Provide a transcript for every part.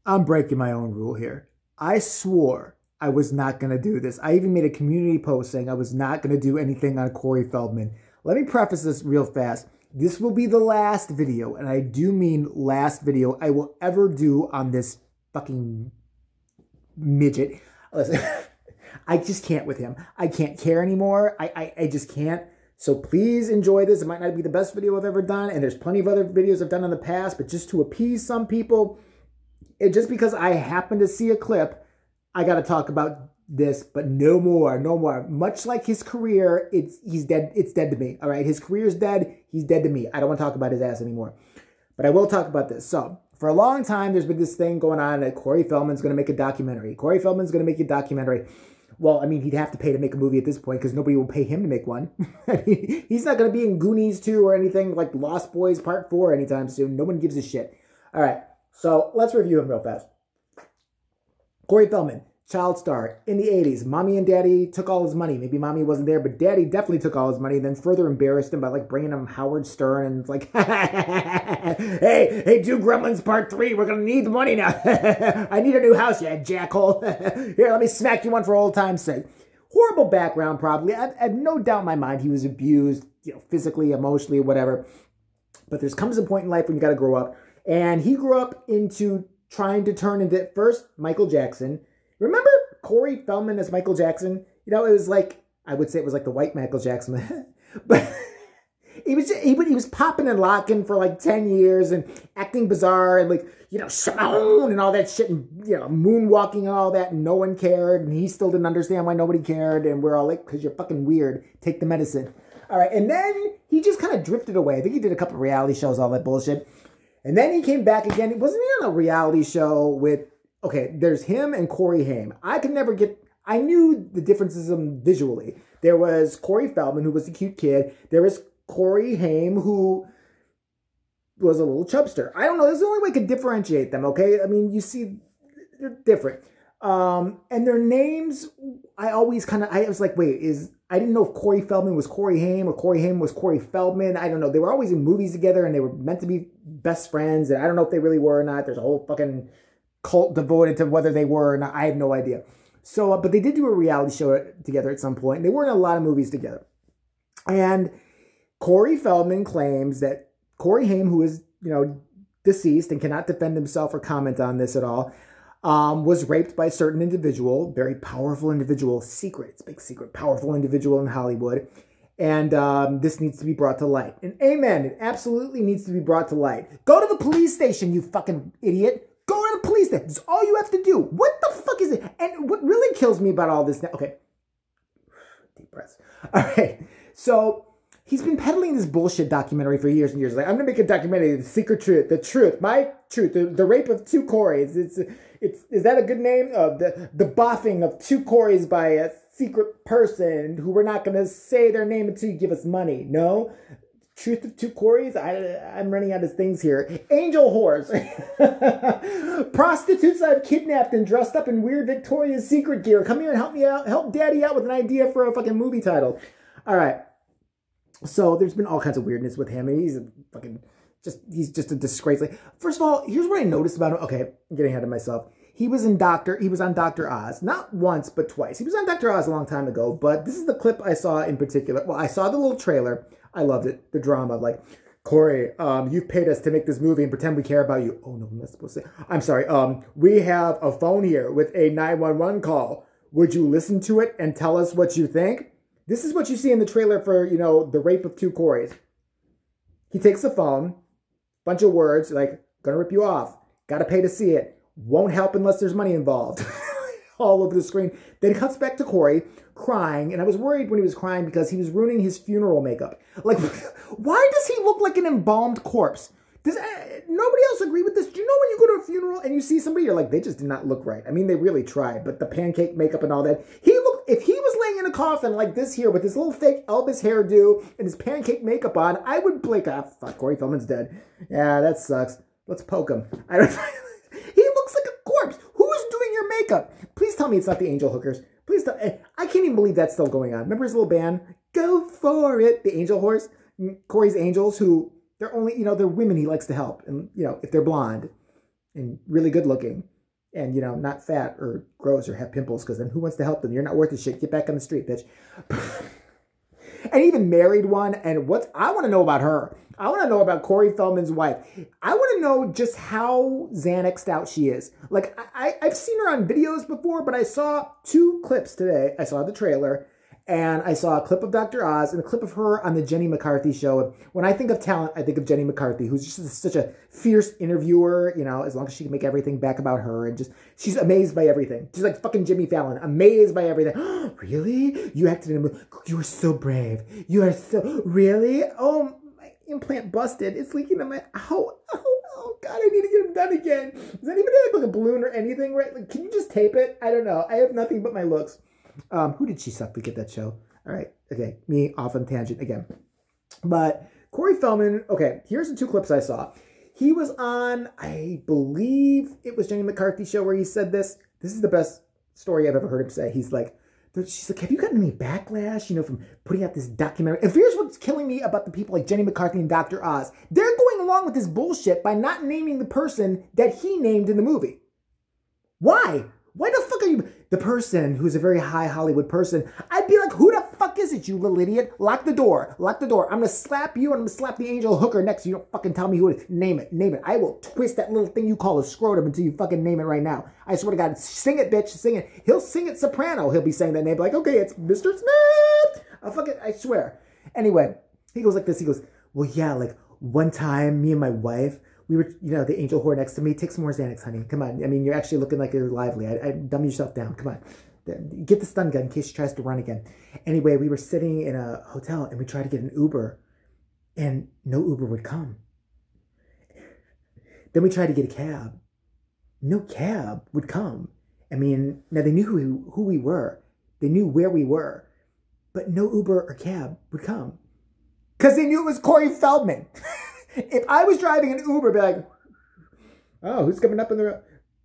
I'm breaking my own rule here. I swore I was not going to do this. I even made a community post saying I was not going to do anything on Corey Feldman. Let me preface this real fast. This will be the last video, and I do mean last video I will ever do on this fucking midget. Listen, I just can't with him. I can't care anymore. I just can't. So please enjoy this. It might not be the best video I've ever done, and there's plenty of other videos I've done in the past, but just to appease some people, just because I happen to see a clip, I got to talk about this, but no more, no more. Much like his career, he's dead. It's dead to me. All right, his career's dead. He's dead to me. I don't want to talk about his ass anymore, but I will talk about this. So for a long time, there's been this thing going on that Corey Feldman's going to make a documentary. Corey Feldman's going to make a documentary. Well, I mean, he'd have to pay to make a movie at this point because nobody will pay him to make one. I mean, he's not going to be in Goonies 2 or anything like Lost Boys Part 4 anytime soon. No one gives a shit. All right, so let's review him real fast. Corey Feldman, child star in the 80s. Mommy and daddy took all his money. Maybe mommy wasn't there, but daddy definitely took all his money, then further embarrassed him by like bringing him Howard Stern and it's like, hey, do Gremlins Part 3. We're going to need the money now. I need a new house, you jackhole. Here, let me smack you one for old time's sake. Horrible background, probably. I have no doubt in my mind he was abused, physically, emotionally, whatever. But there comes a point in life when you got to grow up. And he grew up into trying to turn into, first, Michael Jackson. Remember Corey Feldman as Michael Jackson? It was like, I would say it was like the white Michael Jackson. But he was popping and locking for like 10 years and acting bizarre and like, Shimon and all that shit and, moonwalking and all that and no one cared. And he still didn't understand why nobody cared. And we're all like, because you're fucking weird. Take the medicine. All right. And then he just kind of drifted away. I think he did a couple of reality shows, all that bullshit. And then he came back again. Wasn't he on a reality show with, okay, there's him and Corey Haim. I knew the differences visually. There was Corey Feldman, who was a cute kid. There was Corey Haim, who was a little chubster. I don't know. There's the only way I could differentiate them, okay? I mean, you see, they're different. And their names, I was like, wait, I didn't know if Corey Feldman was Corey Haim or Corey Haim was Corey Feldman. I don't know. They were always in movies together and they were meant to be best friends. And I don't know if they really were or not. There's a whole fucking cult devoted to whether they were or not. I have no idea. So, but they did do a reality show together at some point. They were in a lot of movies together. And Corey Feldman claims that Corey Haim, who is, deceased and cannot defend himself or comment on this at all, was raped by a certain individual, very powerful individual, it's a big secret, powerful individual in Hollywood. And this needs to be brought to light. And amen, it absolutely needs to be brought to light. Go to the police station, you fucking idiot. Go to the police station. That's all you have to do. What the fuck is it? And what really kills me about all this now, okay, deep breaths. All right, so he's been peddling this bullshit documentary for years and years. Like, I'm going to make a documentary, The Secret Truth, my truth, the rape of 2 Coreys. Is that a good name? The boffing of 2 Coreys by a secret person who we're not going to say their name until you give us money. No? Truth of 2 Coreys? I'm running out of things here. Angel whores. Prostitutes I've kidnapped and dressed up in weird Victoria's Secret gear. Come here and help me out. Help daddy out with an idea for a fucking movie title. All right. So there's been all kinds of weirdness with him. He's just a disgrace. Like, first of all, here's what I noticed about him. Okay, I'm getting ahead of myself. He was on Dr. Oz. Not once, but twice. He was on Dr. Oz a long time ago, but this is the clip I saw in particular. Well, I saw the little trailer. I loved it. The drama. Like, Corey, you've paid us to make this movie and pretend we care about you. Oh, no, I'm not supposed to say. I'm sorry. We have a phone here with a 911 call. Would you listen to it and tell us what you think? This is what you see in the trailer for, the rape of 2 Coreys. He takes the phone, bunch of words, like, gonna rip you off, gotta pay to see it, won't help unless there's money involved. All over the screen. Then it cuts back to Corey crying, and I was worried when he was crying because he was ruining his funeral makeup. Like, why does he look like an embalmed corpse? Does nobody else agree with this? Do you know when you go to a funeral and you see somebody, you're like, they just did not look right. I mean, they really tried, but the pancake makeup and all that. If he was laying in a coffin like this here with his little fake Elvis hairdo and his pancake makeup on, I would blink, fuck, Corey Feldman's dead. Yeah, that sucks. Let's poke him. He looks like a corpse. Who is doing your makeup? Please tell me it's not the Angel Hookers. Please tell. I can't even believe that's still going on. Remember his little band? Go for it. The Angel Horse. Corey's Angels, who they're only, they're women he likes to help. And, if they're blonde and really good looking. and, you know, not fat or gross or have pimples, because then who wants to help them? You're not worth the shit. Get back on the street, bitch. And even married one. And what I want to know about her. I want to know about Corey Feldman's wife. I want to know just how Xanaxed out she is. Like, I've seen her on videos before, but I saw 2 clips today. I saw the trailer, and I saw a clip of Dr. Oz and a clip of her on the Jenny McCarthy show. When I think of talent, I think of Jenny McCarthy, who's just such a fierce interviewer, you know, as long as she can make everything back about her. And just, she's amazed by everything. She's like fucking Jimmy Fallon, amazed by everything. Really? You acted in a movie. You were so brave. You are so, really? Oh, my implant busted. It's leaking in my, oh, God, I need to get them done again. Does anybody have like a balloon or anything, right? Like, can you just tape it? I don't know. I have nothing but my looks. Who did she suck to get that show? All right. Okay. Me off on tangent again. But Corey Feldman, okay, here's the 2 clips I saw. He was on, I believe it was Jenny McCarthy's show where he said this. This is the best story I've ever heard him say. He's like, she's like, have you gotten any backlash, you know, from putting out this documentary? And here's what's killing me about the people like Jenny McCarthy and Dr. Oz. They're going along with this bullshit by not naming the person that he named in the movie. Why? Why the fuck are you... The person who's a very high Hollywood person, I'd be like, who the fuck is it, you little idiot? Lock the door. Lock the door. I'm going to slap you and I'm going to slap the angel hooker next to you. Don't fucking tell me who it is. Name it. Name it. I will twist that little thing you call a scrotum until you fucking name it right now. I swear to God. Sing it, bitch. Sing it. He'll sing it soprano. He'll be saying that name. Like, okay, it's Mr. Smith. I swear. Anyway, he goes like this. He goes, well, yeah, like one time me and my wife, we were, you know, the angel whore next to me. Take some more Xanax, honey. Come on. I mean, you're actually looking like you're lively. I dumb yourself down. Come on. Get the stun gun in case she tries to run again. Anyway, we were sitting in a hotel and we tried to get an Uber and no Uber would come. Then we tried to get a cab. No cab would come. I mean, now they knew who we were. They knew where we were. But no Uber or cab would come. Because they knew it was Corey Feldman. If I was driving an Uber, I'd be like, oh, who's coming up in the road?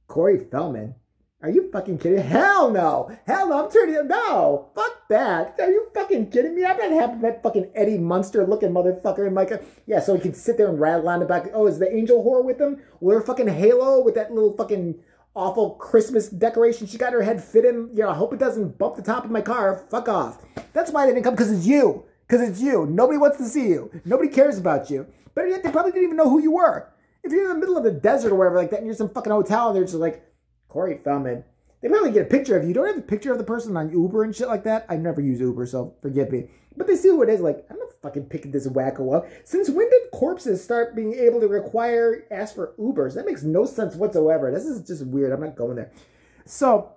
Corey Feldman. Are you fucking kidding? Hell no. Hell no. I'm turning it. No. Fuck that. Are you fucking kidding me? I'm not having that fucking Eddie Munster looking motherfucker in my... Yeah, so he can sit there and rattle on the back. Oh, is the angel whore with him? Wear a fucking halo with that little fucking awful Christmas decoration she got her head fit in. You know, I hope it doesn't bump the top of my car. Fuck off. That's why they didn't come, because it's you. Because it's you. Nobody wants to see you. Nobody cares about you. But yet they probably didn't even know who you were. If you're in the middle of the desert or wherever like that and you're in some fucking hotel and they're just like, Corey Feldman. They probably get a picture of you. Don't have a picture of the person on Uber and shit like that. I never use Uber, so forgive me. But they see who it is. Like, I'm not fucking picking this wacko up. Since when did corpses start being able to ask for Ubers? That makes no sense whatsoever. This is just weird. I'm not going there. So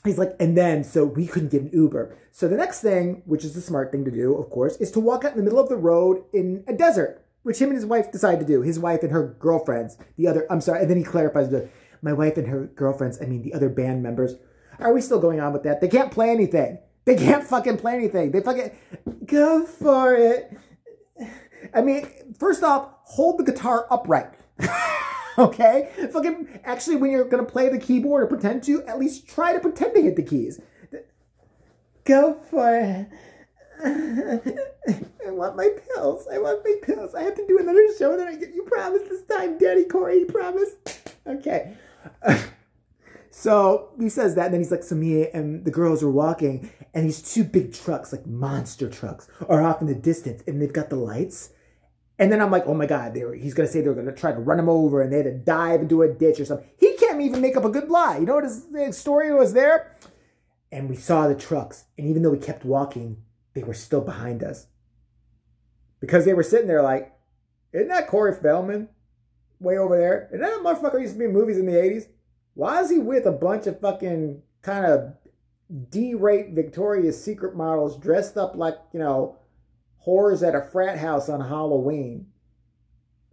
he's like, and then, so we couldn't get an Uber. So the next thing, which is the smart thing to do, of course, is to walk out in the middle of the road in a desert, which him and his wife decide to do. His wife and her girlfriends. And then he clarifies my wife and her girlfriends, I mean the other band members. Are we still going on with that? They can't play anything. They can't fucking play anything. They fucking, go for it. I mean, first off, hold the guitar upright. Okay? Fucking, actually, when you're going to play the keyboard or pretend to, at least try to pretend to hit the keys. Go for it. I want my pills. I want my pills. I have to do another show that I get. You promised this time, Daddy Corey. You promised. Okay. So he says that, and then he's like, so me and the girls are walking, and these 2 big trucks, like monster trucks, are off in the distance, and they've got the lights. And then I'm like, oh my God, he's going to say they're going to try to run him over, and they had to dive into a ditch or something. He can't even make up a good lie. You know what his story was there? And we saw the trucks, and even though we kept walking, they were still behind us. Because they were sitting there like, isn't that Corey Feldman? Way over there. Isn't that a motherfucker used to be in movies in the 80s? Why is he with a bunch of fucking kind of D-rate Victoria's Secret models dressed up like, you know, whores at a frat house on Halloween?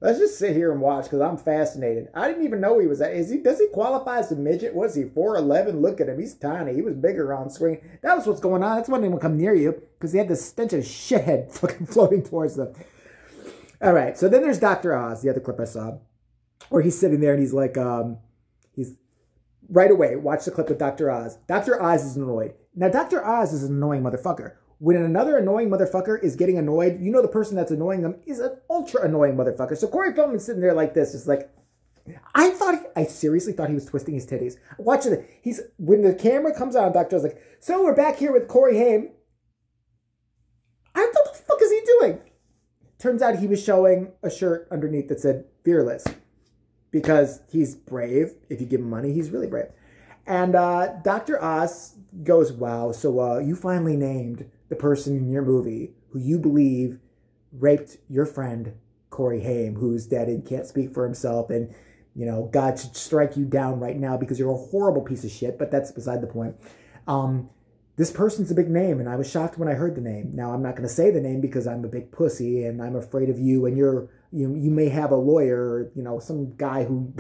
Let's just sit here and watch because I'm fascinated. I didn't even know he was that. Does he qualify as a midget? Was he 4'11"? Look at him. He's tiny. He was bigger on screen. That was what's going on. That's why they didn't come near you, because he had this stench of shithead fucking floating towards them. All right. So then there's Dr. Oz, the other clip I saw, where he's sitting there and he's like, he's right away. Watch the clip with Dr. Oz. Dr. Oz is annoyed. Now, Dr. Oz is an annoying motherfucker. When another annoying motherfucker is getting annoyed, you know the person that's annoying them is an ultra annoying motherfucker. So Corey Feldman's sitting there like this, just like, I seriously thought he was twisting his titties. Watching it, when the camera comes on, Dr. Oz like, so we're back here with Corey Haim. I thought, what the fuck is he doing? Turns out he was showing a shirt underneath that said fearless. Because he's brave. If you give him money, he's really brave. And Dr. Oz goes, wow, so you finally named the person in your movie who you believe raped your friend, Corey Haim, who's dead and can't speak for himself. And, you know, God should strike you down right now because you're a horrible piece of shit. But that's beside the point. This person's a big name, and I was shocked when I heard the name. Now, I'm not going to say the name because I'm a big pussy, and I'm afraid of you, and you may have a lawyer, or, you know, some guy who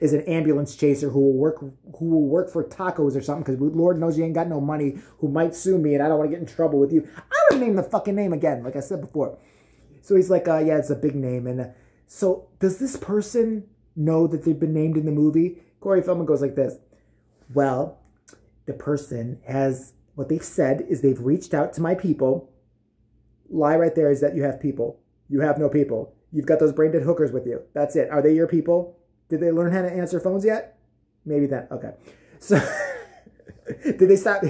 is an ambulance chaser who will work for tacos or something, because Lord knows you ain't got no money, who might sue me, and I don't want to get in trouble with you. I don't name the fucking name again, like I said before. So he's like, yeah, it's a big name. And so does this person know that they've been named in the movie? Corey Feldman goes like this. Well, the person has... What they've said is they've reached out to my people. Lie right there is that you have people. You have no people. You've got those brain-dead hookers with you. That's it. Are they your people? Did they learn how to answer phones yet? Maybe then. Okay. So did they stop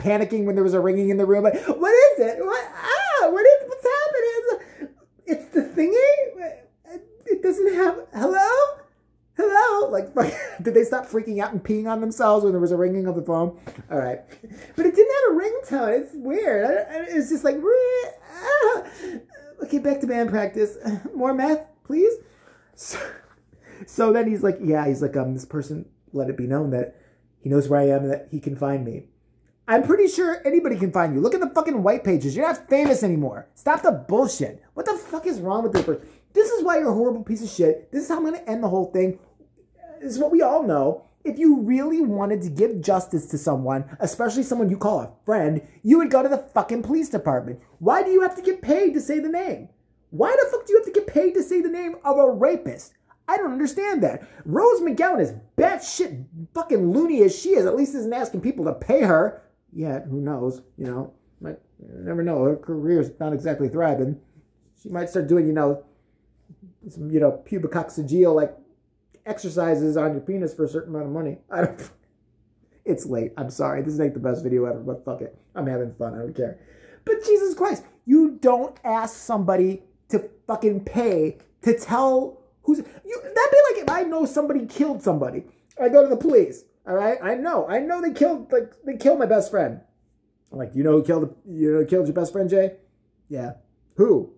panicking when there was a ringing in the room? Like, what is it? What's happening? It's the thingy? It doesn't have... Hello? Hello? Like, did they stop freaking out and peeing on themselves when there was a ringing of the phone? All right. But it didn't have a ringtone. It's weird. It's just like, okay, back to band practice. More meth, please? So then he's like, yeah, this person let it be known that he knows where I am and that he can find me. I'm pretty sure anybody can find you. Look at the fucking white pages. You're not famous anymore. Stop the bullshit. What the fuck is wrong with this person? This is why you're a horrible piece of shit. This is how I'm going to end the whole thing. This is what we all know. If you really wanted to give justice to someone, especially someone you call a friend, you would go to the fucking police department. Why do you have to get paid to say the name? Why the fuck do you have to get paid to say the name of a rapist? I don't understand that. Rose McGowan is batshit fucking loony as she is. At least isn't asking people to pay her. Yet, who knows? You know, might never know. Her career's not exactly thriving. She might start doing, some, pubicoxygeal, like, exercises on your penis for a certain amount of money. It's late. I'm sorry. This is like the best video ever, but fuck it. I'm having fun. I don't care. But Jesus Christ, you don't ask somebody to fucking pay to tell that'd be like if I know somebody killed somebody. I go to the police. All right? I know they killed my best friend. I'm like, you killed your best friend, Jay? Yeah. Who?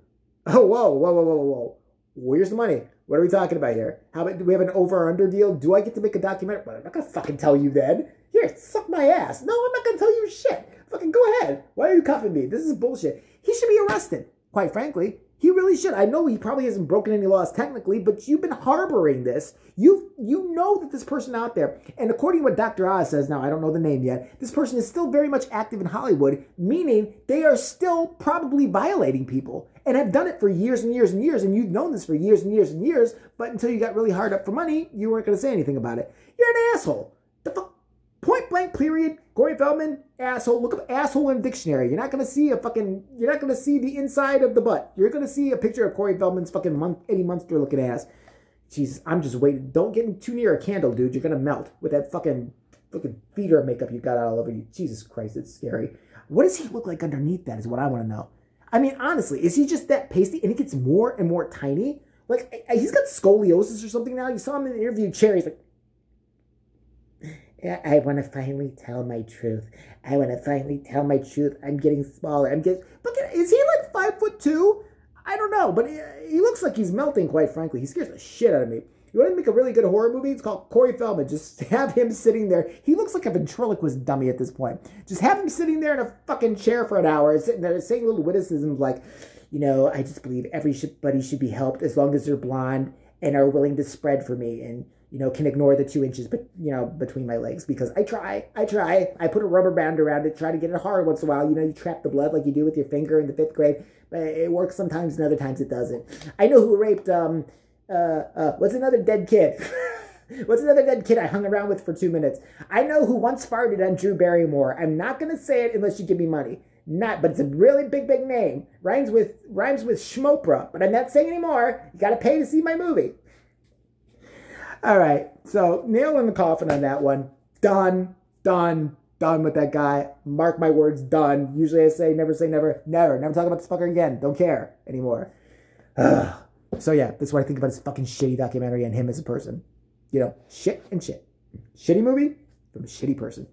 Oh, whoa. Where's the money? What are we talking about here? How about, do we have an over or under deal? Do I get to make a documentary? Well, I'm not going to fucking tell you then. Here, suck my ass. No, I'm not going to tell you shit. Fucking go ahead. Why are you cuffing me? This is bullshit. He should be arrested, quite frankly. He really should. I know he probably hasn't broken any laws technically, but you've been harboring this. You know that this person out there, and according to what Dr. Oz says, now I don't know the name yet, this person is still very much active in Hollywood, meaning they are still probably violating people and have done it for years and years and years, and you've known this for years and years and years, but until you got really hard up for money, you weren't going to say anything about it. You're an asshole. The fuck? Point blank, period. Corey Feldman, asshole. Look up asshole in a dictionary. You're not going to see you're not going to see the inside of the butt. You're going to see a picture of Corey Feldman's fucking Eddie Munster looking ass. Jesus, I'm just waiting. Don't get too near a candle, dude. You're going to melt with that fucking feeder makeup you got all over you. Jesus Christ, it's scary. What does he look like underneath that is what I want to know. I mean, honestly, is he just that pasty and it gets more and more tiny? Like, he's got scoliosis or something now. You saw him in the interview chair. He's like, I want to finally tell my truth. I want to finally tell my truth. I'm getting smaller. Look at, is he like 5'2"? I don't know, but he looks like he's melting, quite frankly. He scares the shit out of me. You want to make a really good horror movie? It's called Corey Feldman. Just have him sitting there. He looks like a ventriloquist dummy at this point. Just have him sitting there in a fucking chair for an hour, sitting there saying little witticisms like, I just believe everybody should be helped as long as they're blonde and are willing to spread for me and, can ignore the 2 inches, between my legs, because I try. I put a rubber band around it, try to get it hard once in a while. You trap the blood like you do with your finger in the 5th grade. But it works sometimes and other times it doesn't. I know who raped, what's another dead kid? What's another dead kid I hung around with for 2 minutes? I know who once farted on Drew Barrymore. I'm not going to say it unless you give me money. But it's a really big name. Rhymes with Schmopra. But I'm not saying anymore. You got to pay to see my movie. All right. So nail in the coffin on that one. Done with that guy. Mark my words, done. Usually I say never, never talk about this fucker again. Don't care anymore. So yeah, that's what I think about his fucking shitty documentary and him as a person. You know, shit and shit. Shitty movie from a shitty person.